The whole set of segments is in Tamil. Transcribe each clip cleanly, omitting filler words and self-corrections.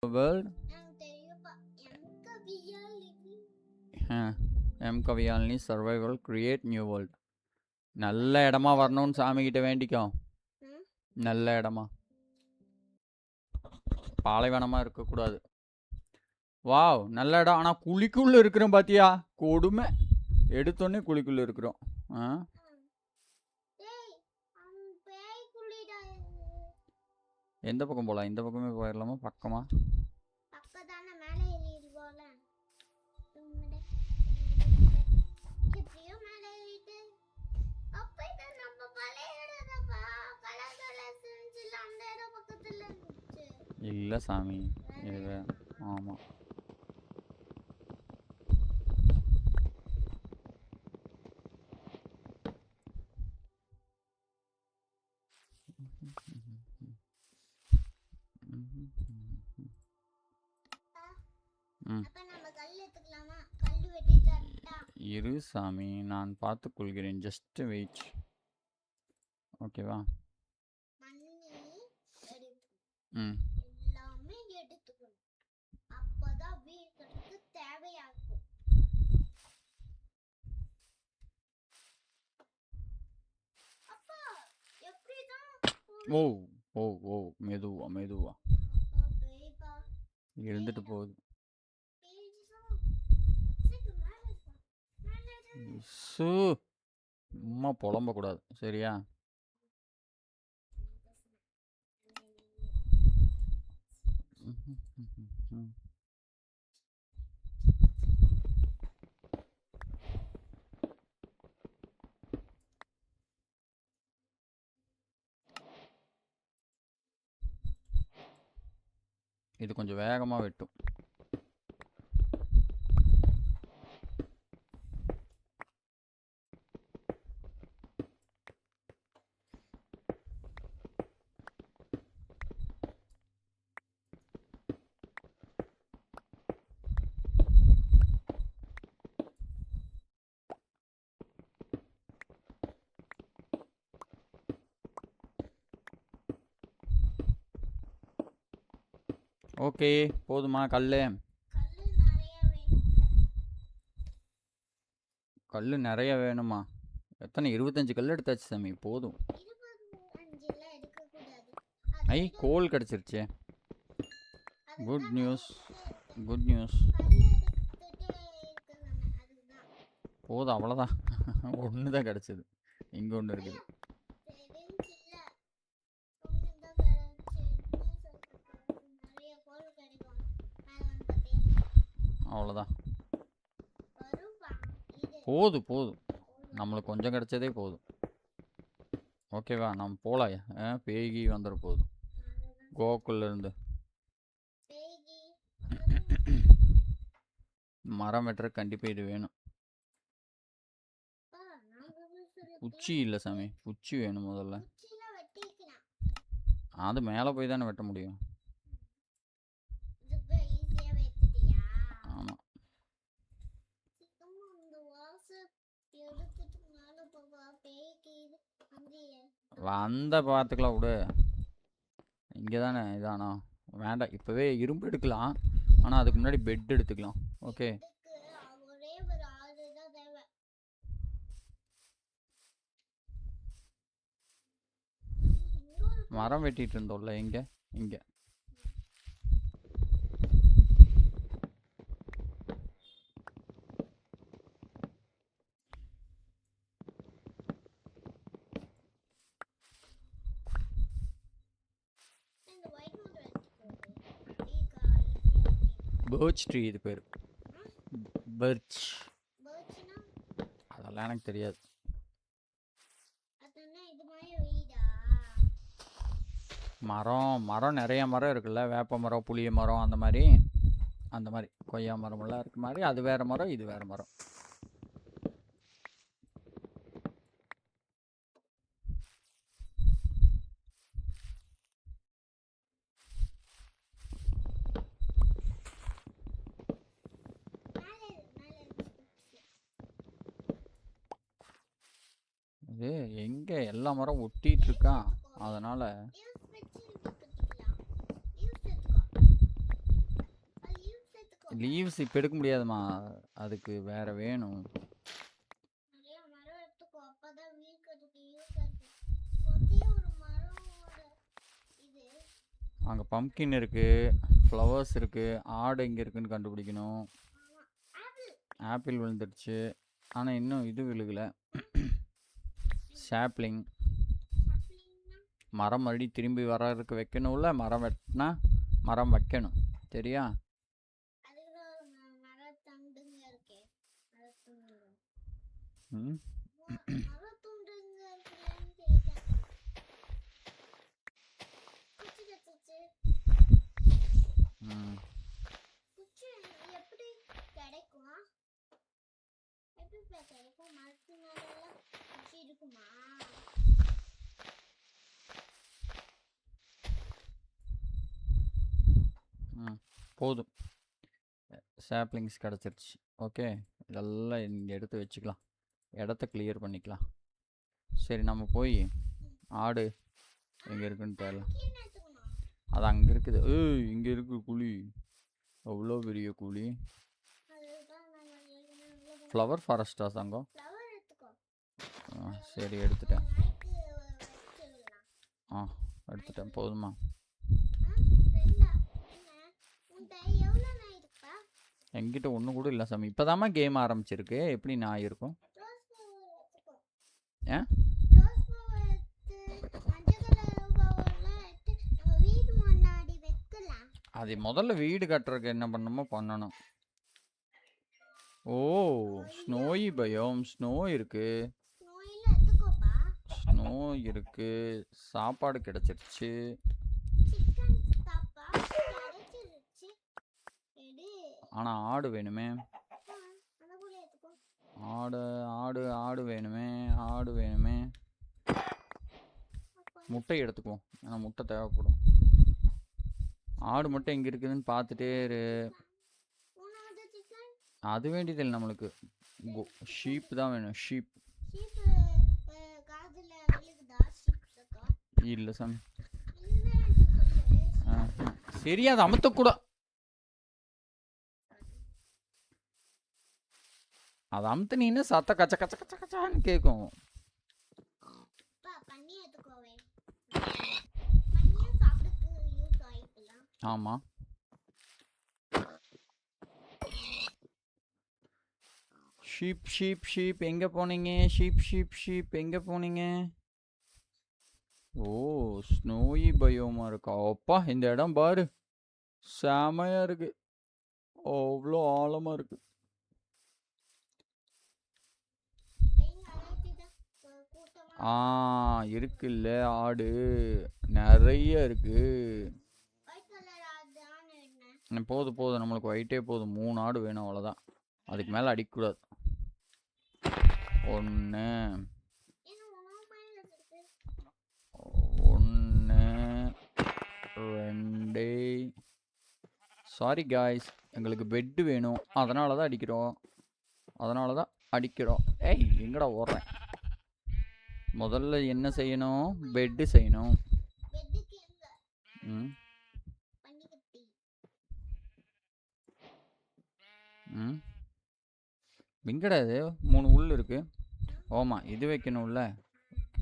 வேர்ல்ட் எம்கவியாலினி சர்வைவல் கிரியேட் நியூ வேர்ல்ட். நல்ல இடமா வரணும்னு சாமிக்கிட்ட வேண்டிக்கோ. நல்ல இடமா, பாலைவனமாக இருக்கக்கூடாது. வாவ், நல்ல இடம். ஆனால் குழிக்குள்ளே இருக்கிறோம் பார்த்தியா, கொடுமை. எடுத்தோடனே குழிக்குள்ளே இருக்கிறோம். எந்த பக்கம் போகலாம்? இந்த பக்கமே போயிடலாமா? பக்கமா? இல்லை சாமி, இது ஆமாம். இரு சாமி, நான் பார்த்து கொள்கிறேன். Just wait. ஓகேவா? ஓ ஓ ஓ, மெதுவா மெதுவா இருந்துட்டு போகுது. சும்மா புலம்பக்கூடாது, சரியா? இது கொஞ்சம் வேகமாக வெட்டும். ஓகே, போதுமா? கல் நிறைய வேணுமா? எத்தனை? 25 கல் எடுத்தாச்சு சாமி, போதும். ஐ, கோல் கிடச்சிருச்சே. Good news, good news. போதும், அவ்வளோதான். ஒன்று தான் கிடச்சிது. இங்கே ஒன்று இருக்குது. அவ்வளோதான், போதும் போதும். நம்மளுக்கு கொஞ்சம் கிடச்சதே போதும். ஓகேவா? நம்ம போகலாம். பேகி வந்துட போதும் கோக்குள்ளேருந்து. மரம் வெட்டுற கண்டிப்பாக இது வேணும். குச்சி இல்லை சாமி, குச்சி வேணும் முதல்ல. அது மேலே போய் தானே வெட்ட முடியும். ஆமாம், வந்த பார்த்துக்கலாம் விடு. இங்கே தானே இதானா? வேண்டாம், இப்போவே இரும்பு எடுக்கலாம். ஆனால் அதுக்கு முன்னாடி பெட் எடுத்துக்கலாம். ஓகே, மரம் வெட்டிட்டு இருந்தோம்ல, எங்கே? இங்கே. பர்ச் ட்ரீ இது பேர். பர்ச். அதெல்லாம் எனக்கு தெரியாது. மரம் நிறைய மரம் இருக்குல்ல, வேப்ப மரம், புளிய மரம், அந்த மாதிரி கொய்யா மரமெல்லாம் இருக்கு மாதிரி. அது வேற மரம், இது வேற மரம். இது எங்க எல்லா மரம் ஒட்டிட்டு இருக்கான், அதனால லீவ்ஸ் இப்போ எடுக்க முடியாதுமா, அதுக்கு வேற வேணும். நிறைய மரம் எடுத்துக்கோ, அப்பதான் வீக்கிறதுக்கு யூஸ் ஆகுது. ஒரே ஒரு மரமோட இது அங்கே பம்கின் இருக்கு, ஃப்ளவர்ஸ் இருக்கு, ஆடு எங்கே இருக்குன்னு கண்டுபிடிக்கணும். ஆமா, ஆப்பிள் ஆப்பிள் விழுந்துருச்சு, ஆனால் இன்னும் இது விழுகல. சாப்ளிங் சாப்பிட்டீங்கன்னா மரம் மறுபடியும் திரும்பி வர்றதுக்கு வைக்கணும்ல, மரம் வெட்டினா மரம் வைக்கணும், சரியா? அதுக்கு ஒரு மரத்தண்டுங்க இருக்கே, மரத்துண்டுங்க ம் மரத்துண்டுங்க இருக்குல்லன்னு கேட்டேன். குச்சி கத்துச்சு. ம் குச்சி எப்படி கிடைக்கும்? எப்படி கிடைக்கும்? மரத்து மேல குச்சி இருக்குமா? ம் போதும், சாப்ளிங்ஸ் கிடச்சிருச்சு. ஓகே, இதெல்லாம் இங்கே எடுத்து வச்சுக்கலாம், இடத்த கிளியர் பண்ணிக்கலாம். சரி, நம்ம போய் ஆடு எங்கே இருக்குன்னு தெரியல, pumpkin எடுத்துக்கணும். அது அங்கே இருக்குது. ஏய், இங்கே இருக்கு குழி, அவ்வளோ பெரிய குழி. அதுதான் நம்ம ஏற்கனவே உள்ள போனோம். ஃப்ளவர் ஃபாரஸ்டா தங்கம்? flower எடுத்துக்கோ. சரி, எடுத்துட்டேன். நாய்க்கு வச்சிடலாம். ஆ, எடுத்துட்டேன், போதுமா? ரெண்டா? என்ன? உன்கிட்ட எவ்வளோ நாய் இருக்குப்பா? என்கிட்ட ஒன்று கூட இல்லை சாமி, இப்போதாம்மா கேம் ஆரம்பிச்சிருக்கு, எப்படி நான் இருக்கும்? ரோஸ் ஃப்ளவர் எடுத்துக்கோ. ஏன்? ரோஸ் ஃப்ளவர் எடுத்து மஞ்சள் கலர் ஃப்ளவர்லாம் எடுத்து நம்ம வீடு முன்னாடி வைக்கலாம். அது முதல்ல வீடு கட்டுறதுக்கு என்ன பண்ணணுமோ பண்ணணும். ஓ, ஸ்னோயி பயம், ஸ்னோ இருக்கு, ஸ்னோயில் எடுத்துக்கோப்பா. ஸ்னோ இருக்கு, சாப்பாடு கிடைச்சிருச்சு. சிக்கன் தாப்பா கிடைச்சிருச்சு. எடு. ஆனால் ஆடு வேணுமே, அந்த கூட எடுத்துக்கோ. ஆடு ஆடு ஆடு வேணுமே, ஆடு வேணுமே. முட்டை எடுத்துக்குவோம், ஏன்னா முட்டை தேவைப்படும். ஆடு முட்டை எங்கே இருக்குதுன்னு பார்த்துட்டே இரு. மூணாவது சிக்கன் அது வேண்டியதில்லை நம்மளுக்கு, ஷீப் தான் வேணும், ஷீப். ஷீப்பு காதில் விழுகுதா? ஷீப் சத்தம் இல்லை சாமி. இல்லை என்று சொல்லு. சரி, அது அமுத்தக்கூட, அது அமுத்துனீன்னு சத்த கச்ச கச்ச கச்ச கச்சான்னு கேட்கும். அப்பா பண்ணி எடுத்துக்கோவே. பண்ணியும் சாப்பிடுறதுக்கு யூஸ் ஆகிக்கலாம். ஆமாம், ஷீப் ஷீப் ஷீப் எங்கே போனீங்க? ஷீப் ஷீப் ஷீப் எங்கே போனீங்க? ஓ, ஸ்னோயி பயோமா இருக்கா? அப்பா, இந்த இடம் பாரு, செமையா இருக்கு, அவ்வளோ ஆழமா இருக்கு. எங்க அழைச்சிதான் கூட்டமாக இருக்குல்ல ஆடு, நிறைய இருக்கு. ஒயிட் கலர் ஆடுதான்னு என்ன? போதும் போதும், நம்மளுக்கு ஒயிட்டே போதும், 3 ஆடு வேணும், அவ்வளோதான், அதுக்கு மேலே அடிக்கக்கூடாது. 1 ஏன்னா உணவு மாதிரி இருக்கு. 1 2. சாரி காய்ஸ், எங்களுக்கு பெட்டு வேணும், அதனால தான் அடிக்கிறோம். ஏய், எங்கடா ஓடுறேன்? முதல்ல என்ன செய்யணும்? பெட்டு செய்யணும். பெட்டுக்கு எங்க ம் பண்ணிக்கட்டி? ம் எங்கடா இது? 3 உள் இருக்கு. ஓமா, இது வைக்கணும்ல,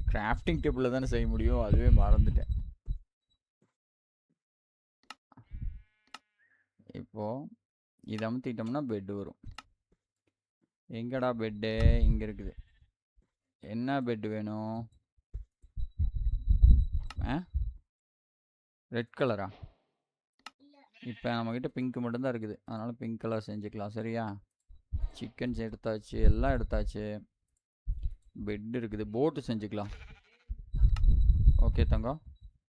கிராஃப்டிங் டேபிளில் தானே செய்ய முடியும், அதுவே மறந்துட்டேன். இப்போது இதை அமுத்திட்டோம்னா பெட்டு வரும். எங்கடா பெட்டு? இங்கே இருக்குது. என்ன பெட்டு வேணும்? ரெட் கலரா? இல்ல இப்போ நம்மக்கிட்ட பிங்க் மட்டும்தான் இருக்குது, அதனால் பிங்க் கலர் செஞ்சுக்கலாம், சரியா? சிக்கன்ஸ் எடுத்தாச்சு, எல்லாம் எடுத்தாச்சு, பெட் இருக்குது, போட்டு செஞ்சுக்கலாம். ஓகே தங்கம்,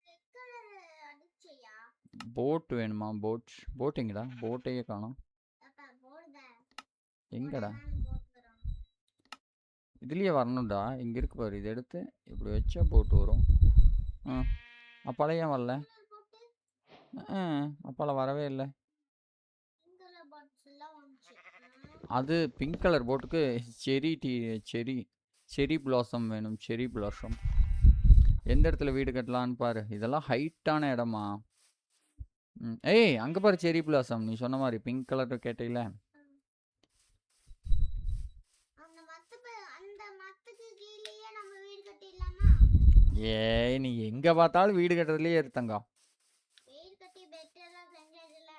ரெட் கலர் அடிச்சையா? போட் வேணுமா? போட் எங்கடா? போட்டையே காணோம். அப்பா போடுதா? எங்கடா? போட்டு வரோம். இதுலேயே வரணும்டா, இங்கே இருக்கு பாரு, இதை எடுத்து இப்படி வச்சா போட்டு வரும். அப்பால ஏன் வரல? போட்டு அப்பால வரவே இல்லை. இந்த பாட்ஸ் எல்லாம் வந்துச்சு. அது பிங்க் கலர் போட்டுக்கு செரி பிளாசம் வேணும், செரி பிளாசம். எந்த இடத்துல வீடு கட்டலான்னு பாரு, இதெல்லாம் ஹைட்டான இடமா? ஏய் அங்கே பாரு செரி பிளாசம், நீ சொன்ன மாதிரி பிங்க் கலர் கேட்டீங்கள. அந்த மரத்துக்கு கீழேயே நம்ம வீடு கட்டிடலாமா? ஏய் நீ எங்கே பார்த்தாலும் வீடு கட்டுறதுலேயே இருத்தங்க. வீடு கட்டி பெட்டெல்லாம் செஞ்சதுல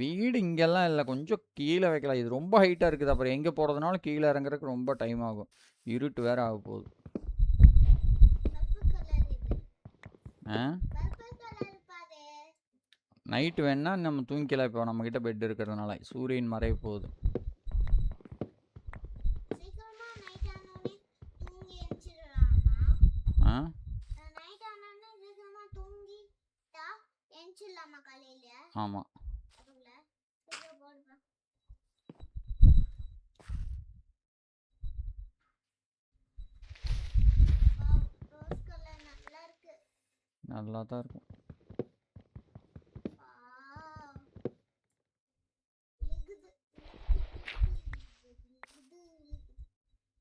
வீடு இங்கெல்லாம் இல்லை, கொஞ்சம் கீழே வைக்கலாம். இது ரொம்ப ஹைட்டாக இருக்குது, அப்புறம் எங்கே போகிறதுனாலும் கீழே இறங்குறதுக்கு ரொம்ப டைம் ஆகும். இருட்டு வேற ஆக போகுது. பர்பிள் கலர் இது. ஆ பர்பிள் கலர் பாரு. நைட்டு வேணா நம்ம தூங்கிக்கலாம். இப்போ நம்மக்கிட்ட பெட் இருக்கிறதுனால சூரியன் மறைய போகுது. சீக்கிரமா நைட் ஆனோடனே தூங்கி எந்திரிச்சிடலாமா? ஆ நைட் ஆனோடனே சீக்கிரமா தூங்கிட்டா எந்திரிச்சிடலாமா காலையில? ஆமாம். அதுக்குள்ள சீக்கிரம் போடுறேன். ரோஸ் கலர் நல்லா இருக்கு. நல்லா தான் இருக்கும். வாவ். லிகுது.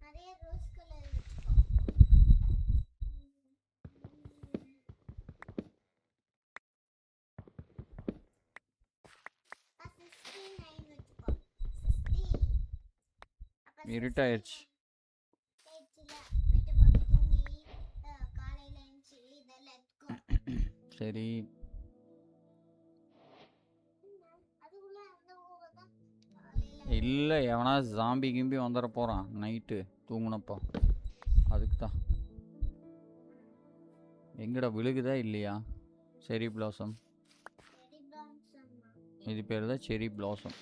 நிறைய ரோஸ் கலர் வச்சுக்கோ. அப்ப 69 வச்சுக்கோ. 60. அப்ப இருட்டாயிடுச்சு. ஆயிடுச்சுல. வெட்டு போட்டு தூங்கி காலையில எந்திரிச்சு இதெல்லாம் எடுத்துக்கோ. சரி அதுக்குள்ள அந்த ஊவை தான் காலையில இல்லை, எவனா ஜாம்பி கிம்பி வந்துட போகிறான் நைட்டு தூங்குனப்போ. அதுக்கு தான். எங்கடா விழுகுதா இல்லையா செரி பிளாசம்? செடி பிளாசம்மா. இது பேர் தான் செரி பிளாசம்.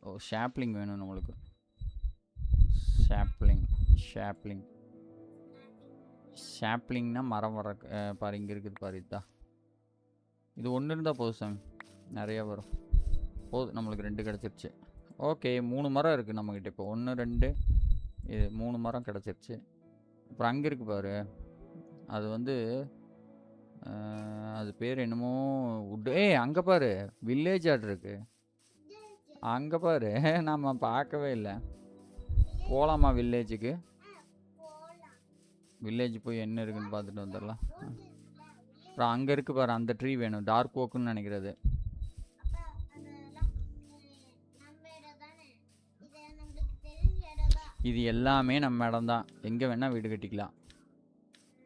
ஓ ஷாப்லிங் வேணும் நம்மளுக்கு. ஷாப்லிங் ஷாப்லிங்னா மரம் வர பாரு, இங்கே இருக்குது பாரு. இதுதான். இது ஒன்று இருந்தால் போதும் சாமி, நிறையா வரும். போதும், நம்மளுக்கு 2 கிடச்சிருச்சு. ஓகே 3 மரம் இருக்குது நம்மக்கிட்ட இப்போ. 1 2 இது 3 மரம் கிடச்சிருச்சு. அப்புறம் அங்கே இருக்குது பாரு, அது வந்து அது பேர் என்னமோ உட். அங்கே பாரு வில்லேஜ் ஆர்ட் இருக்கு. அங்கே பாரு நம்ம பார்க்கவே இல்லை. போகலாமா வில்லேஜுக்கு? போலாம். வில்லேஜ் போய் என்ன இருக்குன்னு பார்த்துட்டு வந்துடலாம். ரோஸ் இருக்குல்ல. அப்புறம் அங்கே இருக்கு பாரு, அந்த ட்ரீ வேணும். டார்க் ஓக்குன்னு நினைக்கிறது. அப்ப அதெல்லாம் நம்ம இடம் தானே. இது நம்மளுக்கு தெரிஞ்ச இடம் தான். இது எல்லாமே நம்ம இடம் தான், எங்கே வேணால் வீடு கட்டிக்கலாம்.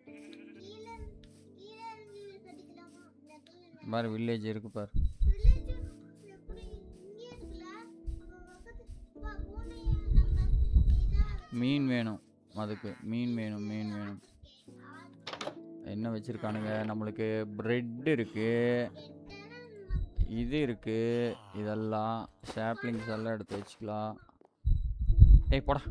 கீழே கீழே இருந்து வீடு கட்டிக்கலாமா? இந்த இடத்துல என்ன? பாரு வில்லேஜ் இருக்கு பாரு. வில்லேஜ் எப்படி இங்கே இருக்குல்ல? நம்ம பக்கத்து பூனையை நம்ம இதா மீன் வேணும், அதுக்கு மீன் வேணும். என்ன வச்சுருக்கானுங்க நம்மளுக்கு? பிரெட் இருக்குது, இது இருக்குது. இதெல்லாம் ஷாப்லிங்ஸ் எல்லாம் எடுத்து வச்சுக்கலாம். போடா.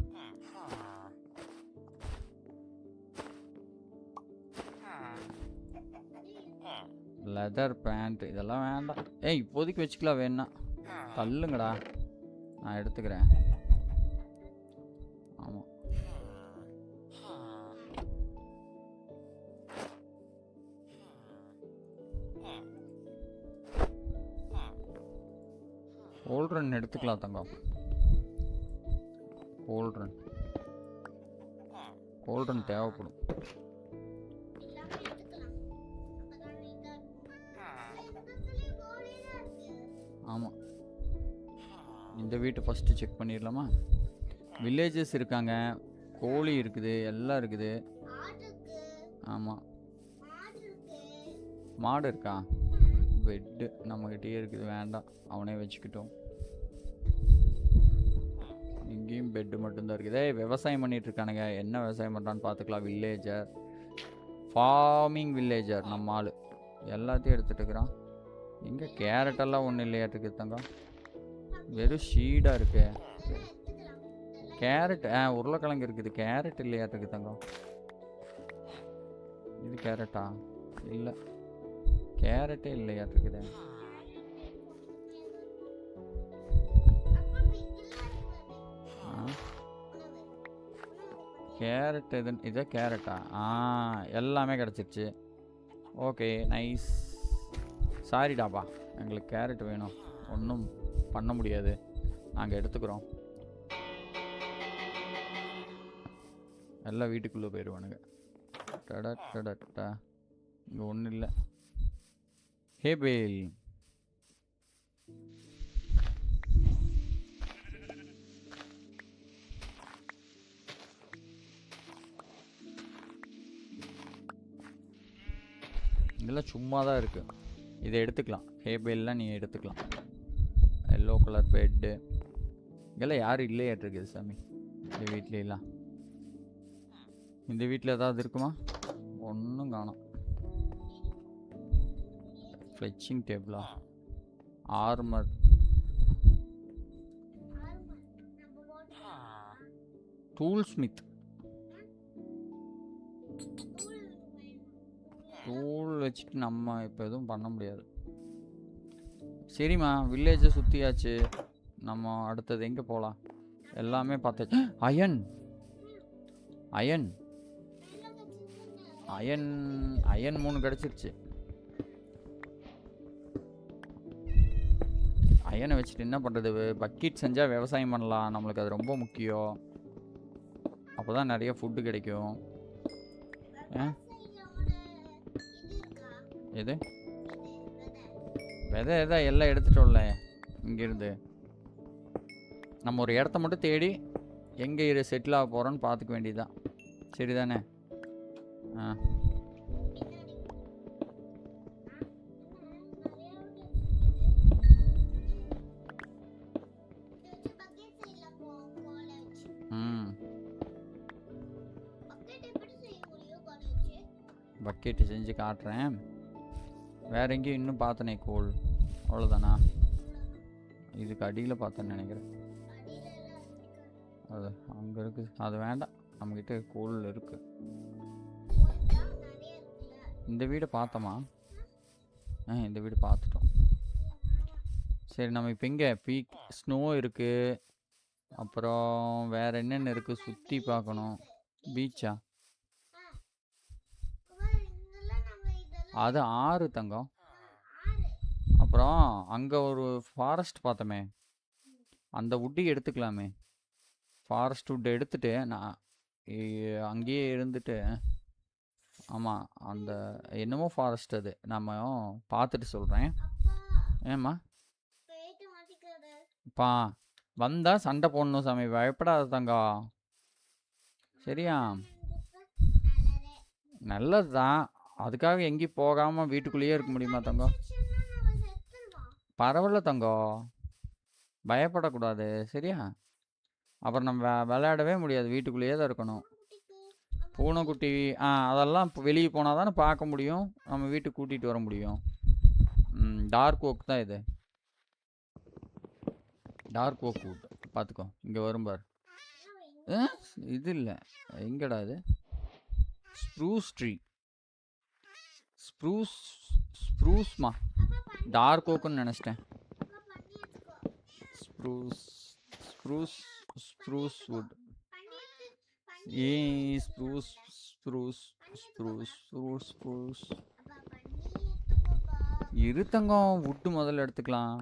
லெதர் பேண்ட் இதெல்லாம் வேண்டாம். இப்போதைக்கு வச்சுக்கலாம், வேணா தள்ளுங்கடா, நான் எடுத்துக்கிறேன். ஆமாம் கோல்ட்ரன் எடுத்துக்கலாம் தங்கம். கோல்ட்ரன் தேவைப்படும். எல்லாமே எடுத்துக்கலாம். அப்பதான் இதா இருக்கும். இந்த பக்கத்துலயே கோழி தான் இருக்கு. ஆமாம், இந்த வீட்டை ஃபஸ்ட்டு செக் பண்ணிடலாமா? வில்லேஜஸ் இருக்காங்க, கோழி இருக்குது, எல்லாம் இருக்குது. ஆடு இருக்கு. ஆமாம், மாடு இருக்கு. மாடு இருக்கா? பெட்டு நம்மகிட்டயே இருக்குது, வேண்டாம், அவனே வச்சுக்கிட்டோம். இங்கேயும் பெட்டு மட்டும்தான் இருக்குது. விவசாயம் பண்ணிட்டு இருக்கானுங்க, என்ன விவசாயம் பண்ணுறான்னு பார்த்துக்கலாம். வில்லேஜர், ஃபார்மிங் வில்லேஜர் நம்ம ஆள். எல்லாத்தையும் எடுத்துகிட்டு இருக்கிறான். இங்கே கேரட்டெல்லாம் ஒன்றும் இல்லையாட்டுருக்கு தங்கம், வெறும் ஷீடாக இருக்கு. இதெல்லாம் எடுத்துக்கலாம். இதெல்லாம் கேரட் உருளைக்கிழங்கு இருக்குது, கேரட் இல்லையாட்டுருக்கு தங்கம். இது கேரட்டா? இல்லை, கேரட்டே இல்லையாட்டுருக்குது. அப்ப இதெல்லாம் இருக்கு. கேரட் இதை கேரட்டா? எல்லாமே கிடச்சிருச்சு. Okay nice. சாரிடாப்பா, எங்களுக்கு கேரட் வேணும், ஒன்றும் பண்ண முடியாது, நாங்கள் எடுத்துக்கிறோம். எல்லாம் வீட்டுக்குள்ளே போயிடுவானுங்க. டடா டடா, இங்கே ஒன்றும் இல்லை. ஹே பேல். இதெல்லாம் சும்மா தான் இருக்கு. இதை எடுத்துக்கலாம். ஹே பேல்லாம் நீ எடுத்துக்கலாம். எல்லோ கலர் பெட்டு இதெல்லாம் யாரும் இல்லையாட்டிருக்குது சாமி இந்த வீட்லாம். இந்த வீட்டில் ஏதாவது இருக்குமா? ஒன்றும் காணோம். ஃப்ளெச்சிங் டேபிளா? Armour, tool smith. டூல் வச்சுட்டு நம்ம இப்போ எதுவும் பண்ண முடியாது. சரிம்மா, வில்லேஜை சுற்றியாச்சு. நம்ம அடுத்தது எங்கே போகலாம்? எல்லாமே பார்த்தாச்சு. அயன் அயன் அயன் அயன் 3 கிடச்சிருச்சு. அயனை வச்சுட்டு என்ன பண்ணுறது? பக்கெட் செஞ்சால் விவசாயம் பண்ணலாம். நம்மளுக்கு அது ரொம்ப முக்கியம். அப்போ தான் நிறைய ஃபுட்டு கிடைக்கும். எது விதை எதா எல்லாம் எடுத்துட்டோம்ல இங்கேருந்து. நம்ம ஒரு இடத்த மட்டும் தேடி எங்கே செட்டில் ஆக போகிறோன்னு பார்த்துக்க வேண்டியதுதான். சரிதானே? ஆ ம் பக்கெட்டு செஞ்சு காட்டுறேன். வேற எங்கேயும் இன்னும் பார்த்தனே கோல். அவ்வளோதானா? இதுக்கு அடியில் பார்த்தேன்னு நினைக்கிறேன். அது அங்கே இருக்குது. அது வேண்டாம், நம்மக்கிட்ட கோல் இருக்குது. இந்த வீடை பார்த்தோமா? இந்த வீடு பார்த்துட்டோம். சரி, நம்ம இப்போ எங்கே? பீக் ஸ்னோ இருக்குது. அப்புறம் வேறு என்னென்ன இருக்குது சுற்றி பார்க்கணும். பீச்சா? அது ஆறு தங்கம். அப்புறம் அங்கே ஒரு ஃபாரஸ்ட் பார்த்தோமே, அந்த வுட்டு எடுத்துக்கலாமே. ஃபாரஸ்ட் வுட் எடுத்துட்டு நான் அங்கேயே இருந்துட்டு. ஆமாம், அந்த என்னமோ ஃபாரஸ்ட் அது நம்ம பார்த்துட்டு சொல்கிறேன். ஏம்மா பா வந்தால் சண்டை போடணும் சாமி, பயப்படாத தங்கம். சரியா? நல்லது தான். அதுக்காக எங்கேயும் போகாமல் வீட்டுக்குள்ளேயே இருக்க முடியுமா தங்கம்? பரவாயில்ல தங்கம், பயப்படக்கூடாது. சரியா? அப்புறம் நம்ம விளையாடவே முடியாது, வீட்டுக்குள்ளேயே தான் இருக்கணும். பூனைக்குட்டி அதெல்லாம் வெளியே போனால் தானே பார்க்க முடியும், நம்ம வீட்டுக்கு கூட்டிகிட்டு வர முடியும். டார்க் ஓக் தான் இது. டார்க் ஓக் வுட் பார்த்துக்கோ. இங்கே வரும் பார். இது இல்லை, எங்கடா இது? Spruce tree. ஸ்ப்ரூஸ்மா? டார்க் ஓக்குன்னு நினச்சிட்டேன். Spruce would. ஸ்ப்ரூஸ் இரு தங்கம், வுட்டு முதல்ல எடுத்துக்கலாம்.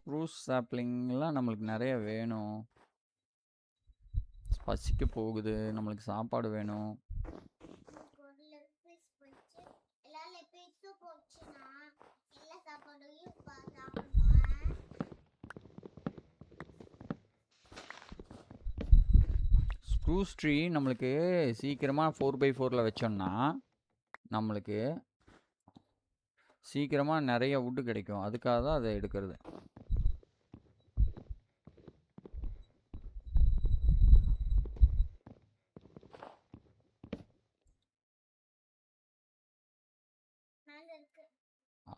ஸ்ப்ரூஸ் சாப்ளிங்லாம் நம்மளுக்கு நிறைய வேணும். பசிக்க போகுது, நம்மளுக்கு சாப்பாடு வேணும். ஸ்ப்ரூஸ் ட்ரீ நம்மளுக்கு சீக்கிரமாக 4x4 வச்சோம்னா நம்மளுக்கு சீக்கிரமாக நிறைய வுட்டு கிடைக்கும். அதுக்காக தான் அதை எடுக்கிறது.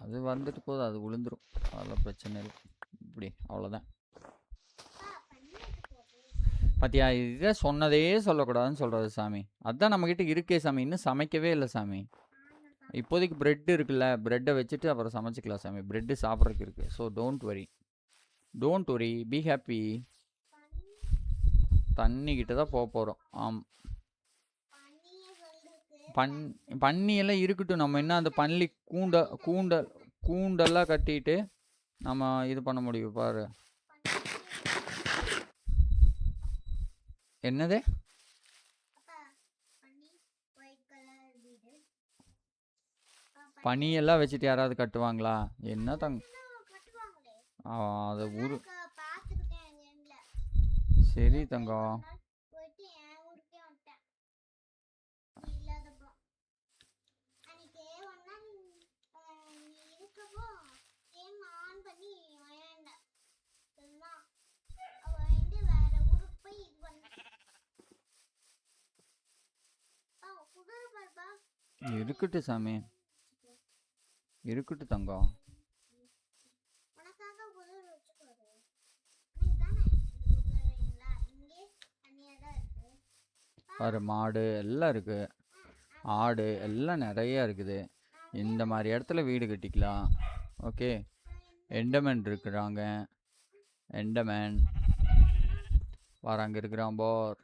அது வந்துட்டு போது, அது விழுந்துடும், அதெல்லாம் பிரச்சனை இல்லை. இப்படி அவ்வளோதான். பார்த்தியா, இதை சொன்னதே சொல்லக்கூடாதுன்னு சொல்கிறது சாமி. அதுதான் நம்மக்கிட்ட இருக்கே சாமி, இன்னும் சமைக்கவே இல்லை சாமி. இப்போதைக்கு ப்ரெட் இருக்குல்ல, ப்ரெட்டை வச்சுட்டு அப்புறம் சமைச்சிக்கலாம் சாமி. ப்ரெட்டு சாப்பிட்றதுக்கு இருக்குது. So don't worry, be happy. தண்ணிக்கிட்ட தான் போக போகிறோம். பன்னியெல்லாம் இருக்கட்டும். நம்ம என்ன அந்த பள்ளி கூண்டெல்லாம் கட்டிட்டு நம்ம இது பண்ண முடியும் பாரு. என்னது? பனியெல்லாம் வச்சுட்டு யாராவது கட்டுவாங்களா? என்ன தங்க கட்டுவாங்களே. அது ஊரு பார்த்துக்கிட்டேன் எங்க எண்ட்ல. சரி தங்கம். போயிட்டு என் ஊருக்கே வந்துட்டேன். நீ இல்லாதப்போ. அன்னைக்கு ஒரு நாள் நீ இருக்கப்போ கேம் ஆன் பண்ணி விளையாண்டேன். சரிங்களா? அவ வந்து வேற ஊருக்கு போய் இது பண்ண. குதிரை பாருப்பா. இருக்கட்டும் சாமி, இருக்கட்டும் தங்கம். உனக்காக குதிரை வச்சுக்கோரு. உனக்கு தானே இந்த குதிரைங்களா? இங்கே தனியாக தான் இருக்கு. பாரு, மாடு எல்லாம் இருக்கு, ஆடு எல்லாம் நிறையா இருக்குது. இந்த மாதிரி இடத்துல வீடு கட்டிக்கலாம். ஓகே, எண்டமேன் இருக்கிறாங்க. எண்டமேன் அங்கே இருக்கிறான் போர்.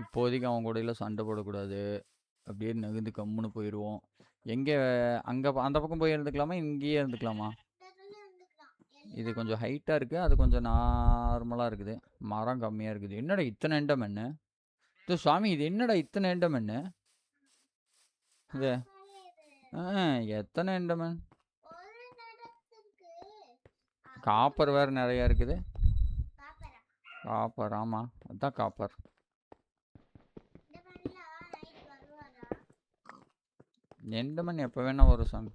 இப்போதைக்கு அவன் கூடயில சண்டை போடக்கூடாது. அப்படியே நகுந்து கம்முன்னு போயிடுவோம். எங்கே அங்கே அந்த பக்கம் போய் இருந்துக்கலாமா, இங்கேயே இருந்துக்கலாமா? இது கொஞ்சம் ஹைட்டாக இருக்குது, அது கொஞ்சம் நார்மலாக இருக்குது. மரம் கம்மியாக இருக்குது. என்னடா இத்தனை எண்டமேன்னு? இது சாமி, இது என்னடா இத்தனை எண்டமேன்னு? இது எத்தனை எண்டமேன்? காப்பர் வேறு நிறையா இருக்குது. காப்பர், ஆமாம், அதுதான் காப்பர். எண்டமன் எப்போ வேணா வரும் சாமி.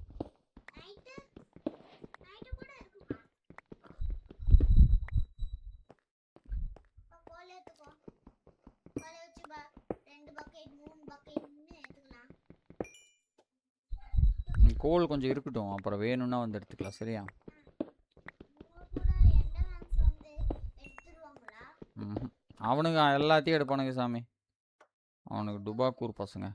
கோல் கொஞ்சம் இருக்கட்டும், அப்புறம் வேணும்னா வந்து எடுத்துக்கலாம். சரியா? அவனுங்க எல்லாத்தையும் எடுப்பானுங்க சாமி. அவனுக்கு டுபாக்கூர் பசங்க.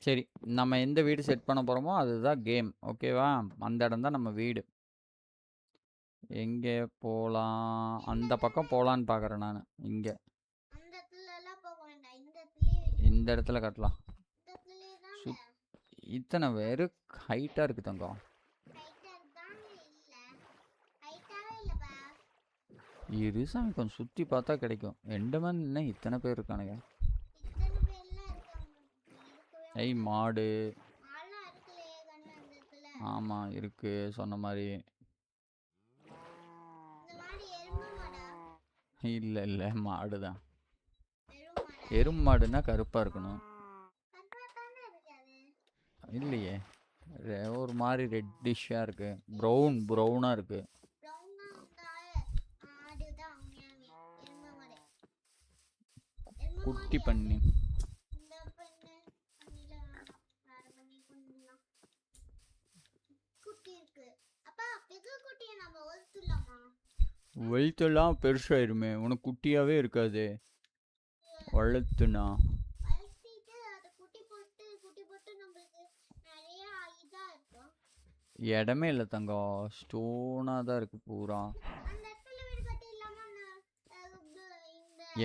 சரி, நம்ம எந்த வீடு செட் பண்ண போகிறோமோ அதுதான் கேம். ஓகேவா? அந்த இடம் தான் நம்ம வீடு. எங்கே போகலாம்? அந்த பக்கம் போகலான்னு பார்க்குறேன் நான். இங்கே இந்த இடத்துல கட்டலாம். இத்தனை பேர் ஹைட்டாக இருக்குது தங்கம். இரு சாமி, கொஞ்சம் சுற்றி பார்த்தா கிடைக்கும். எண்டமன் என்ன இத்தனை பேர் இருக்கானுங்க? ஐய், மாடு. ஆமாம், இருக்கு சொன்ன மாதிரி. இல்லை இல்லை, மாடு தான். எறும்பு மாடுன்னா கருப்பாக இருக்கணும். இல்லையே, ஒரு மாதிரி ரெட்டிஷாக இருக்கு. ப்ரௌனாக இருக்கு. குட்டி பண்ணி வயிற்றுலாம் பெருசாயிருமே, உனக்கு குட்டியாகவே இருக்காது வளர்த்துனா. இடமே இல்லை தங்கம், ஸ்டோனாக தான் இருக்குது பூரா.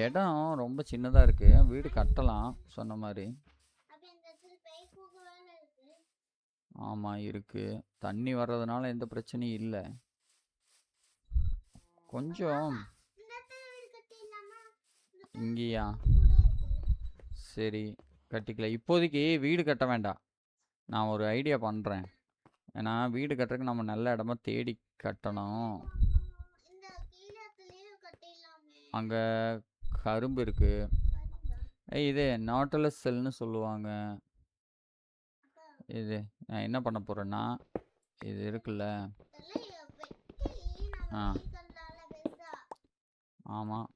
இடம் ரொம்ப சின்னதாக இருக்குது, வீடு கட்டலாம் சொன்ன மாதிரி. ஆமாம், இருக்குது. தண்ணி வர்றதுனால எந்த பிரச்சனையும் இல்லை. கொஞ்சம் இங்கேயா? சரி, கட்டிக்கலாம். இப்போதைக்கு வீடு கட்ட வேண்டாம், நான் ஒரு ஐடியா பண்ணுறேன். ஏன்னா வீடு கட்டுறதுக்கு நம்ம நல்ல இடமா தேடி கட்டணும். அங்கே கரும்பு இருக்கு. இது நாட்டலஸ் செல்னு சொல்லுவாங்க. இது நான் என்ன பண்ண போகிறேன்னா, இது இருக்குல்ல. ஆமாம்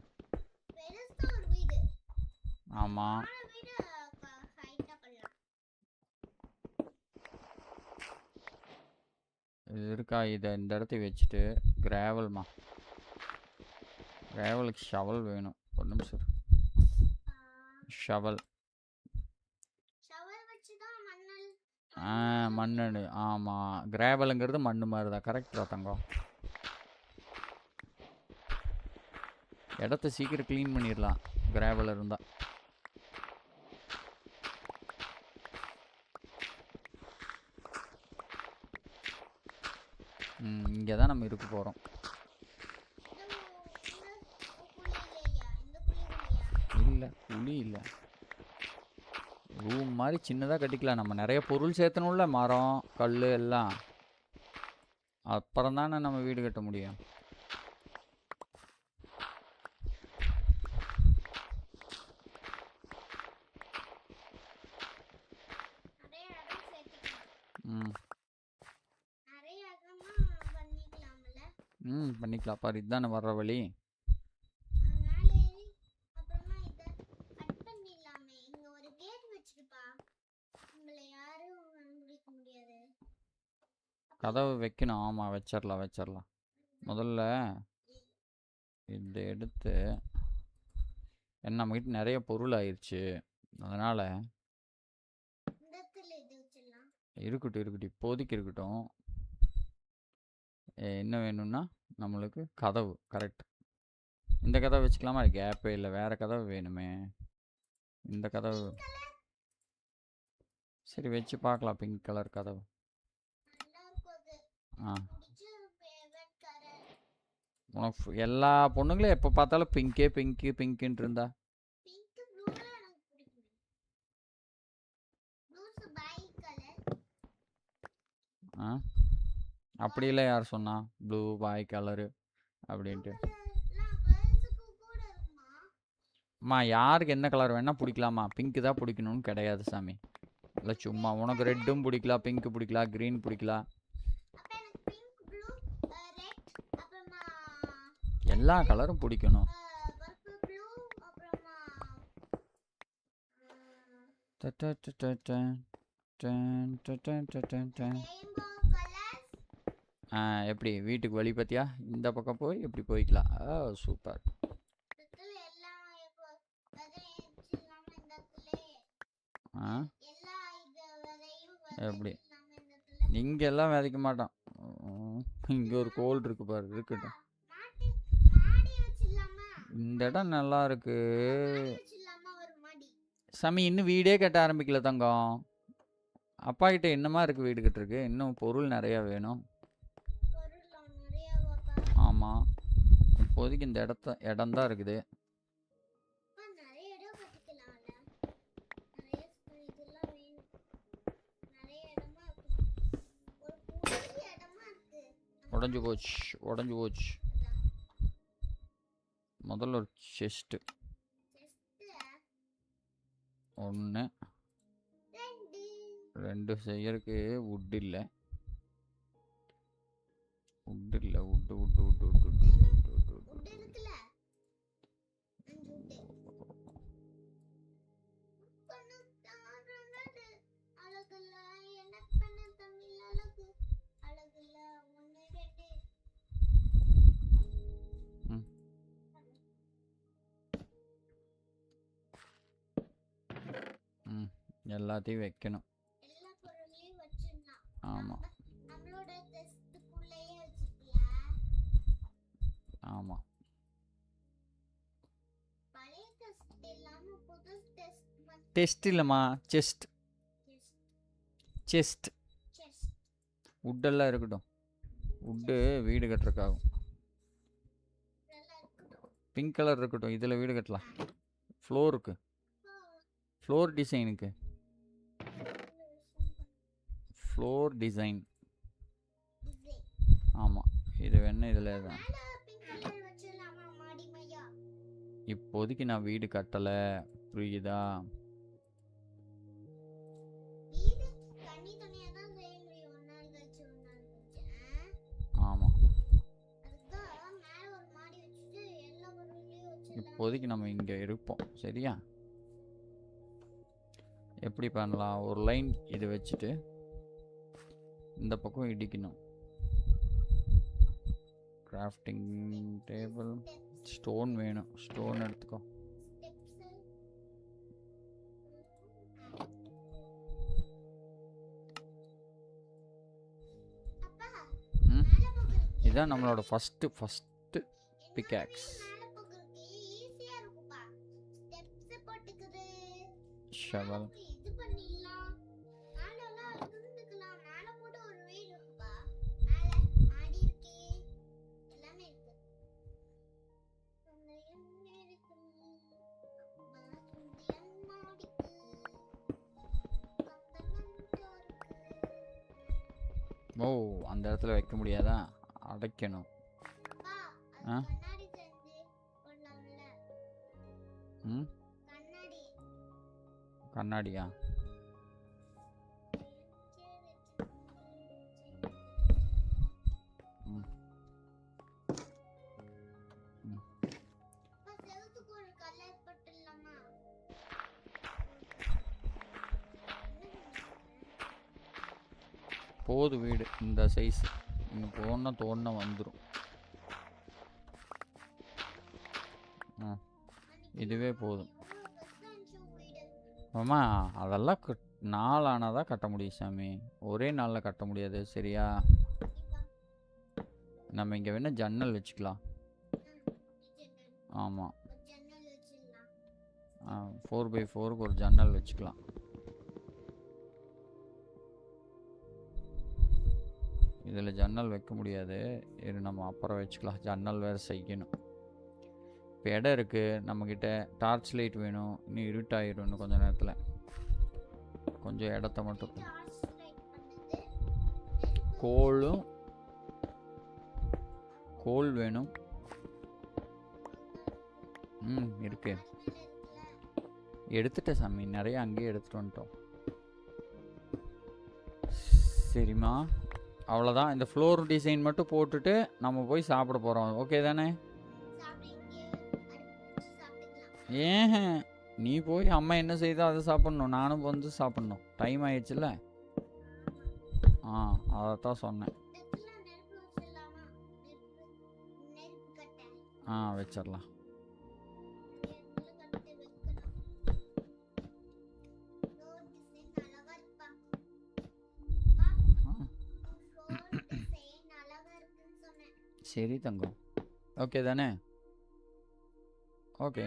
ஆமாம், இது இருக்கா? இதை இந்த இடத்த வச்சுட்டு கிராவலுக்கு ஷவல் வேணும். ஒரு நிமிஷம். ஷவல் மண்ணு. ஆமாம், கிராவலுங்கிறது மண்ணு மாதிரி தான். கரெக்டா தங்கம்? இடத்த சீக்கிரம் க்ளீன் பண்ணிடலாம் கிராவல் இருந்தால். இங்கே தான் நம்ம இருக்க போகிறோம். இல்லை குழி இல்லை. ரூம் மாதிரி சின்னதாக கட்டிக்கலாம். நம்ம நிறைய பொருள் சேர்த்தணும்ல, மரம் கல் எல்லாம். அப்புறம் தானே நம்ம வீடு கட்ட முடியும். நிறைய இடம் சேர்த்துக்கலாம். ம் நிறைய இடமா பண்ணிக்கலாம்ல. பண்ணிக்கலாம். பாரு இதுதானே வர்ற வழி. மேலே ஏறி அப்புறமா இதை கட் பண்ணிடலாமே. இங்க ஒரு கேட் வச்சிருப்பா, உங்களை யாரும் கண்டுபிடிக்க முடியாது. கதவு வைக்கணும். ஆமாம், வச்சிடலாம். முதல்ல இதை எடுத்து, ஏன்னா நம்மகிட்ட நிறைய பொருள் ஆயிடுச்சு. அதனால் இந்த இடத்துல இது வச்சிடலாம். இருக்கட்டும், இப்போதைக்கு இருக்கட்டும். என்ன வேணும்னா நம்மளுக்கு கதவு. கரெக்ட். இந்த கதவை வச்சுக்கலாமா? கேப்பே இல்லை, வேறு கதவு வேணுமே. இந்த கதவு சரி வச்சு பார்க்கலாம். பிங்க் கலர் கதவு. நல்லா இருக்கும் அது. ஆ பிடிச்ச ஃபேவரட் கலர். உனக்கு எல்லா பொண்ணுங்களும் எப்போ பார்த்தாலும் பிங்க்குன்ட்டு இருந்தா. பிங்க் ப்ளூல எனக்கு பிடிக்கும். Blues by colour. ஆ அப்படி இல்லை, யார் சொன்னா ப்ளூ பாய் கலரு அப்படின்ட்டு? கேர்ள்ஸுக்கு கூட இருக்குமா? அம்மா, யாருக்கு என்ன கலர் வேணால் பிடிக்கலாமா? பிங்க்கு தான் பிடிக்கணும்னு கிடையாது சாமி. இல்லை சும்மா உனக்கு ரெட்டும் பிடிக்கலாம், பிங்க்கு பிடிக்கலாம், க்ரீன் பிடிக்கலாம். அப்ப எனக்கு பிங்க் ப்ளூ ரெட் அப்புறமா எல்லா கலரும் பிடிக்கணும். பர்பிள் ப்ளூ அப்புறமா ரெயின்போ கலர்ஸ். எப்படி வீட்டுக்கு வழி பார்த்தியா? இந்த பக்கம் போய் இப்படி போய்க்கலாம். சூப்பர். இதுல எல்லாம் இப்போ விதை வச்சிடலாமா இந்த இடத்துல? எல்லா இது விதையும் எப்படி? வச்சிடலாமா இந்த இடத்துல? இங்கே எல்லாம் விதைக்க மாட்டோம். இங்கே ஒரு கோல் இருக்கு பாரு, இருக்கட்டும். மாடி வச்சிடலாமா? இந்த இடம் நல்லா இருக்கு மாடி வச்சிடலாமா ஒரு மாடி? சாமி. இன்னும் வீடே கட்ட ஆரம்பிக்கல தங்கம். அப்பா கிட்ட என்னமா இருக்கு வீடு கட்டுருக்கு? இன்னும் பொருள் நிறையா வேணும். பொருள் நிறைய வாப்பா. ஆமாம், இப்போதைக்கு இந்த இடம் தான் இருக்குது. நிறைய இடம் கட்டிக்கலாம்ல. நிறைய இதெல்லாம் வேணும். நிறைய இடமா இருக்கு. ஒரு புதிய இடமா இருக்கு. உடஞ்சி போச்சு. முதல்ல ஒரு செஸ்ட்டு ஒன்று, 2 செய்யறதுக்கு wood இல்லை. wood இருக்குல்ல. அழகுல என்ன பண்ண தமிழ் அழகு. அழகுல 1 2 எல்லாத்தையும் வைக்கணும். எல்லா பொருளையும் வச்சிடலாம். ஆமாம் நம்மளோட டெஸ்ட்டுக்குள்ளேயே வச்சுக்கலாம். ஆமாம். பழைய டெஸ்ட் இல்லாம புது டெஸ்ட் இல்லைம்மா, செஸ்ட். வுட்டெல்லாம் இருக்கட்டும். வுட்டு வீடு கட்டுறதுக்காகும். பிங்க் கலர் இருக்கட்டும். இதில் வீடு கட்டலாம். ஃப்ளோருக்கு, ஃப்ளோர் டிசைனுக்கு, ஃப்ளோர் டிசைன். ஆமாம், இது வேணும். இதில் தான் இப்போதைக்கு நான் வீடு கட்டலை, புரியுதா? ஆமாம், இப்போதைக்கு நம்ம இங்கே இருப்போம். சரியா? எப்படி பண்ணலாம்? ஒரு லைன் இது வச்சுட்டு இந்த பக்கம் இடிக்கணும். Crafting table. ஸ்டோன் வேணும். ஸ்டோன் எடுத்துக்கோ. இதுதான் நம்மளோட ஃபஸ்ட்டு பிக்காக்ஸ். ஷவல். அந்த இடத்துல வைக்க முடியாதா? அடைக்கணும். அப்பா ஆ? அது கண்ணாடி செஞ்சு போடலாம்ல. ம் கண்ணாடி கண்ணாடியா? ம் ம் அப்பா செவுத்துக்கு ஒரு கலர் போட்டுடலாமா? போது வீடு இந்த சைஸ். நீங்கள் தோண வந்துடும். ஆ இதுவே போதும். இவ்வளோ பெருசா இருந்துச்சு வீடு. ஆமா அதெல்லாம் நாள் ஆனால் தான் கட்ட முடியும் சாமி. ஒரே நாளில் கட்ட முடியாது சரியா? இப்போ நம்ம இங்கே வேணால் ஜன்னல் வச்சுக்கலாம். ஆமாம், ஒரு ஜன்னல் வச்சிடலாம். 4x4க்கு ஒரு ஜன்னல் வச்சுக்கலாம். இதில் ஜன்னல் வைக்க முடியாது. இது நம்ம அப்புறம் வச்சுக்கலாம். ஜன்னல் வேறு செய்யணும். இப்போ இடம் இருக்குது நம்மக்கிட்ட. டார்ச் லைட் வேணும். இன்னும் இருட்டாயிரும் இன்னும் கொஞ்சம் நேரத்தில். கொஞ்சம் இடத்த மட்டும். டார்ச் லைட் பண்ணது கோல் வேணும். இருக்கு. எடுத்துட்டேன் சாமி. நிறைய அங்கேயே எடுத்துகிட்டு வந்துட்டோம். சரிம்மா, அவ்வளோதான். இந்த ஃப்ளோர் டிசைன் மட்டும் போட்டுட்டு நம்ம போய் சாப்பிட போகிறோம். ஓகே தானே? ஏன் நீ போய் அம்மா என்ன செய்தோ அதை சாப்பிட்ணும். நானும் வந்து சாப்பிட்ணும். டைம் ஆயிடுச்சுல்ல. அதைத்தான் சொன்னேன். வச்சிடலாம். சரி தங்கம். ஓகே தானே? ஓகே.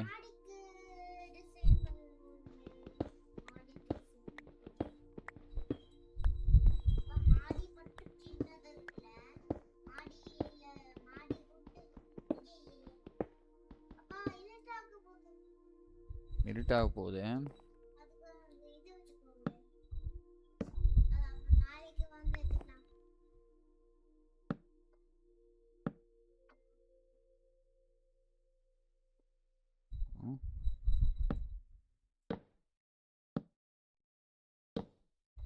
இருட்டாக போகுது.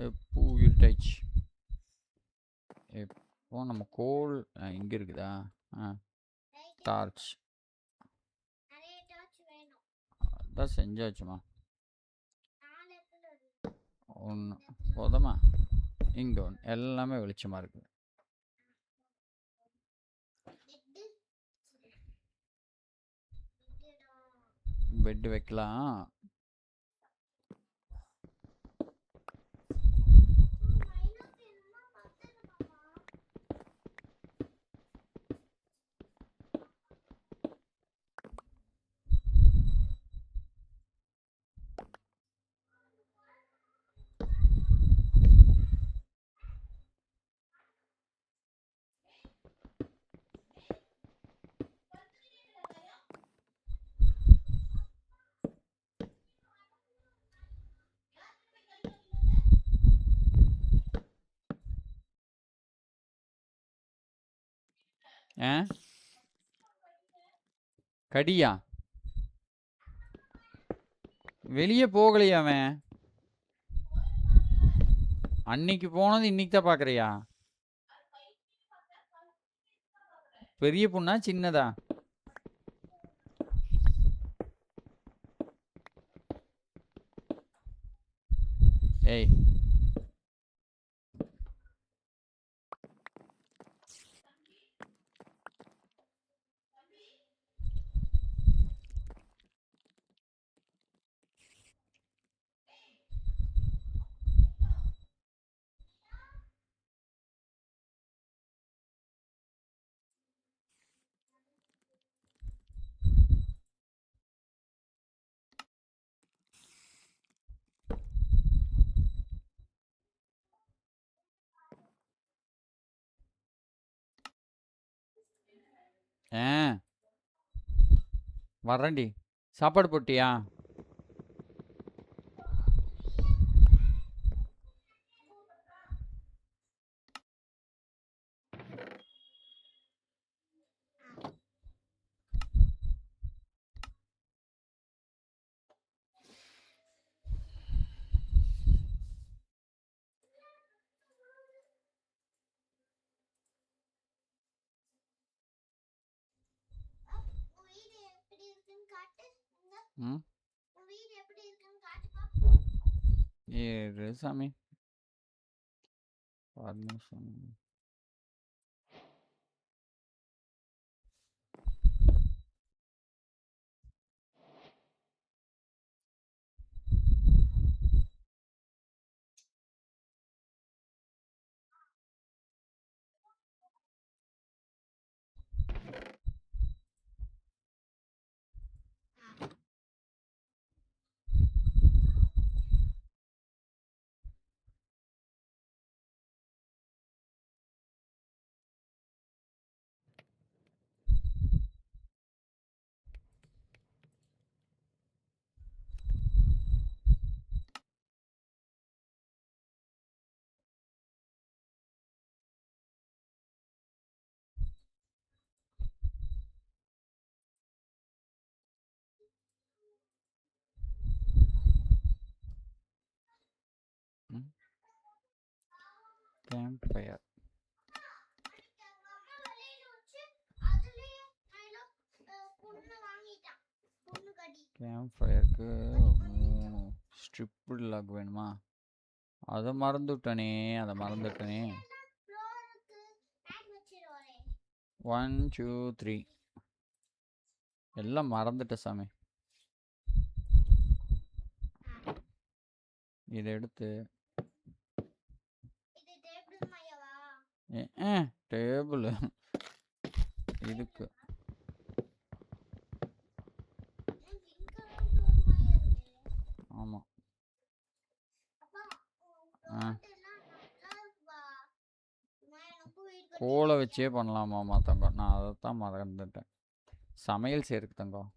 எப்போ இருட்டாச்சு. எப்போ நம்ம கோல் இங்கே இருக்குதா? டார்ச் அதான் செஞ்சாச்சுமா. ஒன்று போதுமா? இங்கே ஒன்று. எல்லாமே வெளிச்சமாக இருக்குது. பெட்டு வைக்கலாம். கடியா? வெளியே போகலையா அவன்? அன்னைக்கு போனது இன்னைக்கு தான் பார்க்குறியா? பெரிய பொண்ணா சின்னதா? ஏய் வரேன்டி. சாப்பாடு போட்டியா? ம் உன் வீடு எப்படி இருக்குன்னு காட்டுப்பா. ஏறு சாமி பர்மிஷன் கேம்ப் ஃபயர் அன்னைக்கு அவங்க அம்மா வெளியில வச்சு அதுலயே கையில பொண்ணு வாங்கிட்டான். பொண்ணு கடி. கேம்ப் ஃபயருக்கு ஸ்ட்ரிப்டு லாக் வேணுமா அதை மறந்துவிட்டனே ஃப்ளோருக்கு மேட் வச்சிருவாரே. 1 2 3 எல்லாம் மறந்துட்டேன் சாமி இதை எடுத்து இது டேபிள் மாயவா? டேபிள் இதுக்கு ஆமாம் கோலை வச்சே பண்ணலாமாம்மா தங்கம் நான் அதைத்தான் மறந்துட்டேன் சமையல் செய்யறதுக்கு தங்கம்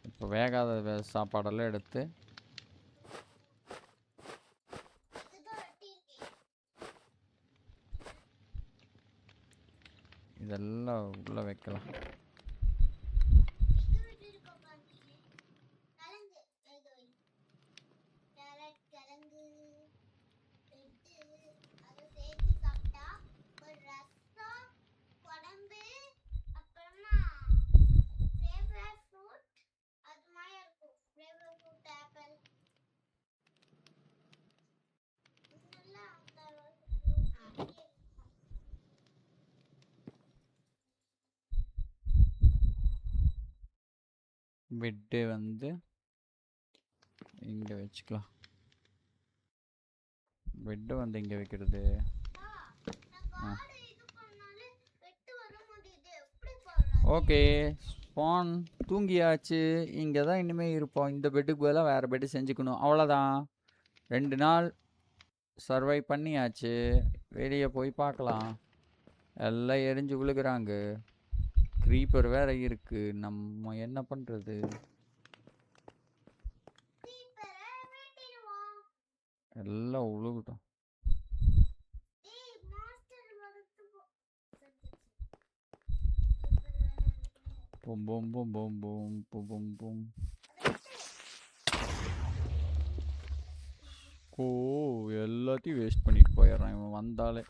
இப்போ வேகாத சாப்பாடெல்லாம் எடுத்து இதெல்லாம் உள்ளே வைக்கலாம் பெட்டு வந்து இங்கே வச்சுக்கலாம் பெட்டு வந்து இங்கே வைக்கிறது ஓகே ஸ்பான் தூங்கியாச்சு இங்கே தான் இனிமேல் இருப்போம் இந்த பெட்டுக்கு பதிலாக வேறு பெட்டு செஞ்சுக்கணும் அவ்வளோதான் 2 நாள் சர்வை பண்ணியாச்சு வெளியே போய் பார்க்கலாம் எல்லாம் எரிஞ்சு விழுகிறாங்க க்ரீப்பர் வேற இருக்கு நம்ம என்ன பண்றது எல்லாம் உழுகட்டும் boom boom boom boom boom boom boom boom ஓ எல்லாத்தையும் வேஸ்ட் பண்ணிட்டு போயிடுறான் இவன் வந்தாலே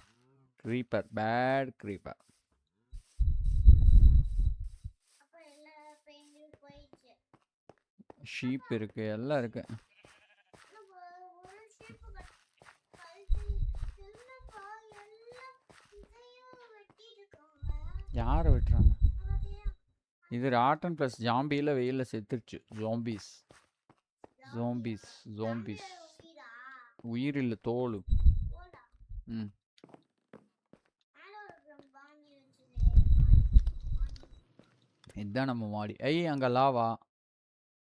க்ரீப்பர் பேட் க்ரீப்பர் ஷீப் இருக்கு எல்லாம் இருக்கு யாரை வெட்டுறாங்க இது ராட்டன் ப்ளஸ் ஜாம்பியில் வெயிலில் செத்துருச்சு ஜோம்பிஸ் உயிர் இல்லை தோல் ம் இதுதான் நம்ம மாடி அங்கே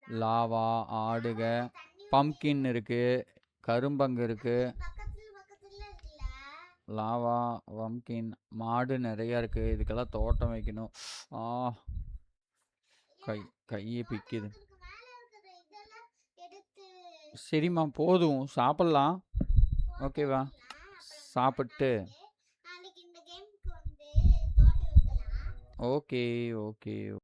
லாவா ஆடுக பம்கின் இருக்கு கரும்பங்கு இருக்கு லாவா பம்கின் மாடு நிறையா இருக்கு இதுக்கெல்லாம் தோட்டம் வைக்கணும் கையை பிக்குது சரிம்மா போதும் சாப்பிட்லாம் ஓகேவா சாப்பிட்டு ஓகே